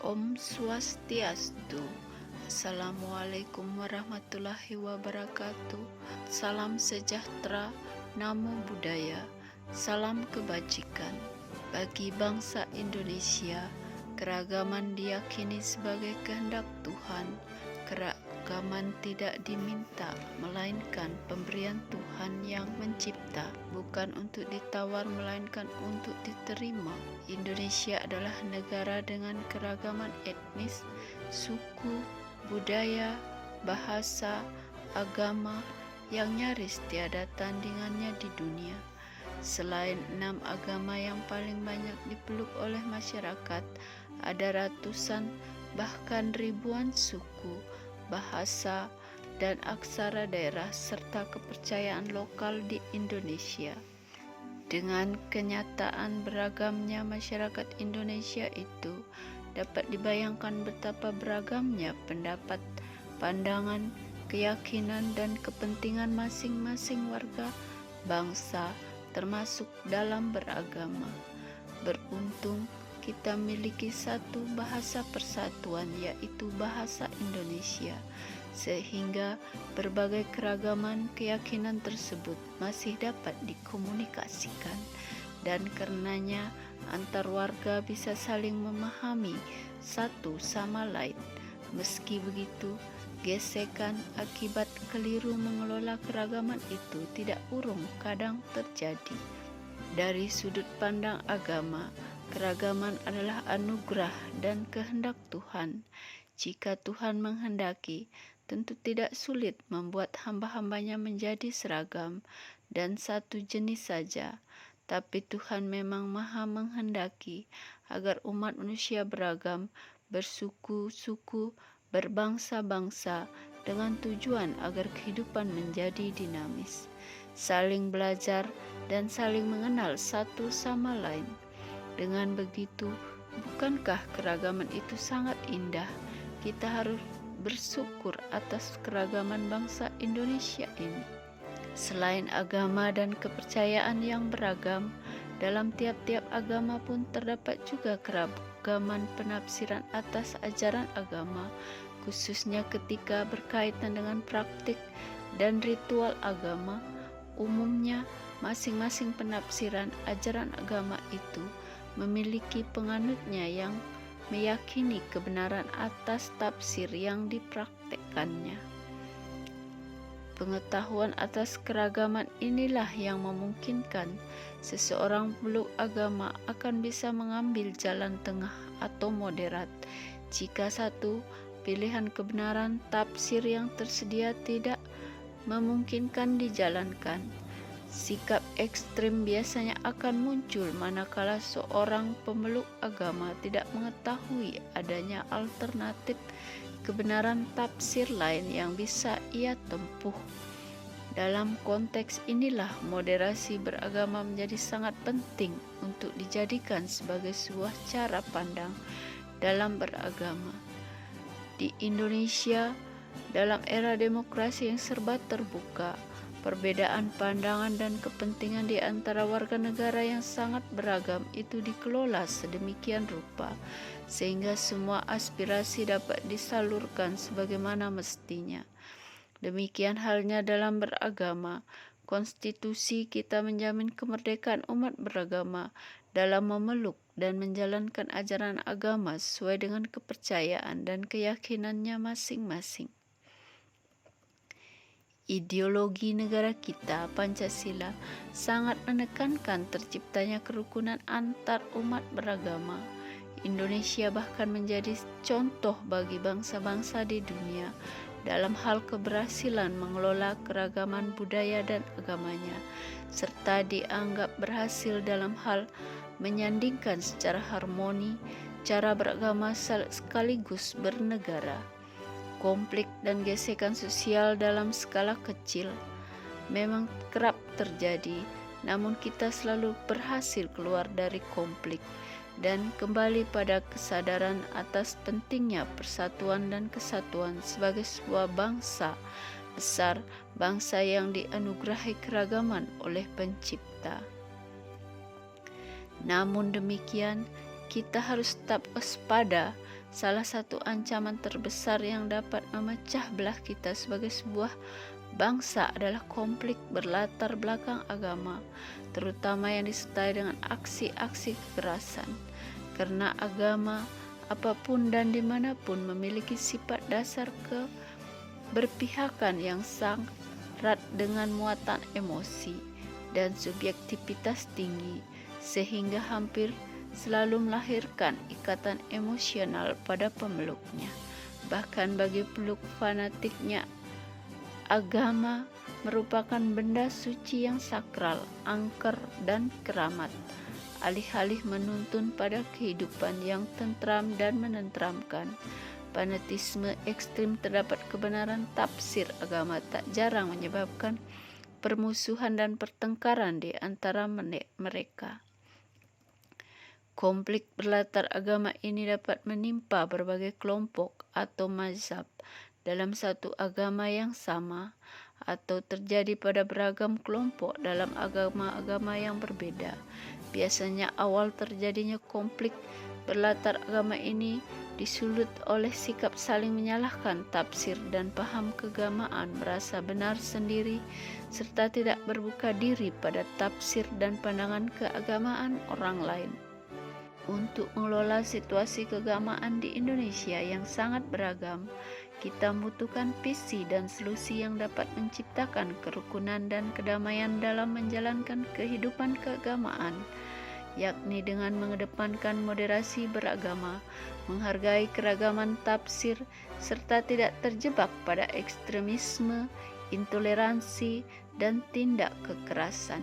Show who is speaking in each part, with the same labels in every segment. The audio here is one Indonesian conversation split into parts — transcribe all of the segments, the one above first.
Speaker 1: Om Swastiastu. Assalamualaikum warahmatullahi wabarakatuh. Salam sejahtera, namo buddhaya, salam kebajikan. Bagi bangsa Indonesia, keragaman diyakini sebagai kehendak Tuhan. Keragaman tidak diminta, melainkan pemberian Tuhan yang mencipta, bukan untuk ditawar melainkan untuk diterima. Indonesia adalah negara dengan keragaman etnis, suku, budaya, bahasa, agama yang nyaris tiada tandingannya di dunia. Selain 6 agama yang paling banyak dipeluk oleh masyarakat, ada ratusan bahkan ribuan suku, bahasa, dan aksara daerah serta kepercayaan lokal di Indonesia. Dengan kenyataan beragamnya masyarakat Indonesia itu, dapat dibayangkan betapa beragamnya pendapat, pandangan, keyakinan, dan kepentingan masing-masing warga bangsa, termasuk dalam beragama. Beruntung kita miliki satu bahasa persatuan, yaitu bahasa Indonesia, sehingga berbagai keragaman keyakinan tersebut masih dapat dikomunikasikan, dan karenanya antar warga bisa saling memahami satu sama lain. Meski begitu, gesekan akibat keliru mengelola keragaman itu tidak urung kadang terjadi. Dari sudut pandang agama, keragaman adalah anugerah dan kehendak Tuhan. Jika Tuhan menghendaki, tentu tidak sulit membuat hamba-hambanya menjadi seragam dan satu jenis saja. Tapi Tuhan memang maha menghendaki agar umat manusia beragam, bersuku-suku, berbangsa-bangsa, dengan tujuan agar kehidupan menjadi dinamis, saling belajar dan saling mengenal satu sama lain. Dengan begitu, bukankah keragaman itu sangat indah? Kita harus bersyukur atas keragaman bangsa Indonesia ini. Selain agama dan kepercayaan yang beragam, dalam tiap-tiap agama pun terdapat juga keragaman penafsiran atas ajaran agama, khususnya ketika berkaitan dengan praktik dan ritual agama. Umumnya, masing-masing penafsiran ajaran agama itu memiliki penganutnya yang meyakini kebenaran atas tafsir yang dipraktekkannya. Pengetahuan atas keragaman inilah yang memungkinkan seseorang peluk agama akan bisa mengambil jalan tengah atau moderat jika satu pilihan kebenaran tafsir yang tersedia tidak memungkinkan dijalankan. Sikap ekstrim biasanya akan muncul manakala seorang pemeluk agama tidak mengetahui adanya alternatif kebenaran tafsir lain yang bisa ia tempuh. Dalam konteks inilah moderasi beragama menjadi sangat penting untuk dijadikan sebagai sebuah cara pandang dalam beragama. Di Indonesia, dalam era demokrasi yang serba terbuka, perbedaan pandangan dan kepentingan di antara warga negara yang sangat beragam itu dikelola sedemikian rupa, sehingga semua aspirasi dapat disalurkan sebagaimana mestinya. Demikian halnya dalam beragama. Konstitusi kita menjamin kemerdekaan umat beragama dalam memeluk dan menjalankan ajaran agama sesuai dengan kepercayaan dan keyakinannya masing-masing. Ideologi negara kita, Pancasila, sangat menekankan terciptanya kerukunan antar umat beragama. Indonesia bahkan menjadi contoh bagi bangsa-bangsa di dunia dalam hal keberhasilan mengelola keragaman budaya dan agamanya, serta dianggap berhasil dalam hal menyandingkan secara harmoni cara beragama sekaligus bernegara. Konflik dan gesekan sosial dalam skala kecil memang kerap terjadi, namun kita selalu berhasil keluar dari konflik dan kembali pada kesadaran atas pentingnya persatuan dan kesatuan sebagai sebuah bangsa besar, bangsa yang dianugerahi keragaman oleh Pencipta. Namun demikian, kita harus tetap waspada salah satu ancaman terbesar yang dapat memecah belah kita sebagai sebuah bangsa adalah konflik berlatar belakang agama, terutama yang disertai dengan aksi-aksi kekerasan. Karena agama, apapun dan dimanapun, memiliki sifat dasar keberpihakan yang sangat erat dengan muatan emosi dan subjektivitas tinggi, sehingga hampir selalu melahirkan ikatan emosional pada pemeluknya. Bahkan bagi peluk fanatiknya, agama merupakan benda suci yang sakral, angker, dan keramat. Alih-alih menuntun pada kehidupan yang tentram dan menenteramkan, fanatisme ekstrim terhadap kebenaran tafsir agama tak jarang menyebabkan permusuhan dan pertengkaran di antara mereka. Konflik berlatar agama ini dapat menimpa berbagai kelompok atau mazhab dalam satu agama yang sama, atau terjadi pada beragam kelompok dalam agama-agama yang berbeda. Biasanya awal terjadinya konflik berlatar agama ini disulut oleh sikap saling menyalahkan tafsir dan paham keagamaan, merasa benar sendiri, serta tidak berbuka diri pada tafsir dan pandangan keagamaan orang lain. Untuk mengelola situasi keagamaan di Indonesia yang sangat beragam, kita membutuhkan visi dan solusi yang dapat menciptakan kerukunan dan kedamaian dalam menjalankan kehidupan keagamaan, yakni dengan mengedepankan moderasi beragama, menghargai keragaman tafsir, serta tidak terjebak pada ekstremisme, intoleransi, dan tindak kekerasan.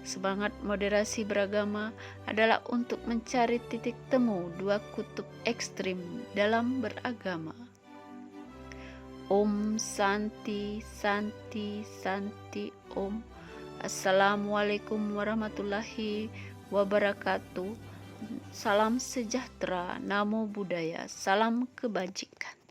Speaker 1: Semangat moderasi beragama adalah untuk mencari titik temu dua kutub ekstrim dalam beragama. Om Santi Santi Santi Om. Assalamualaikum warahmatullahi wabarakatuh. Salam sejahtera, namo buddhaya, salam kebajikan.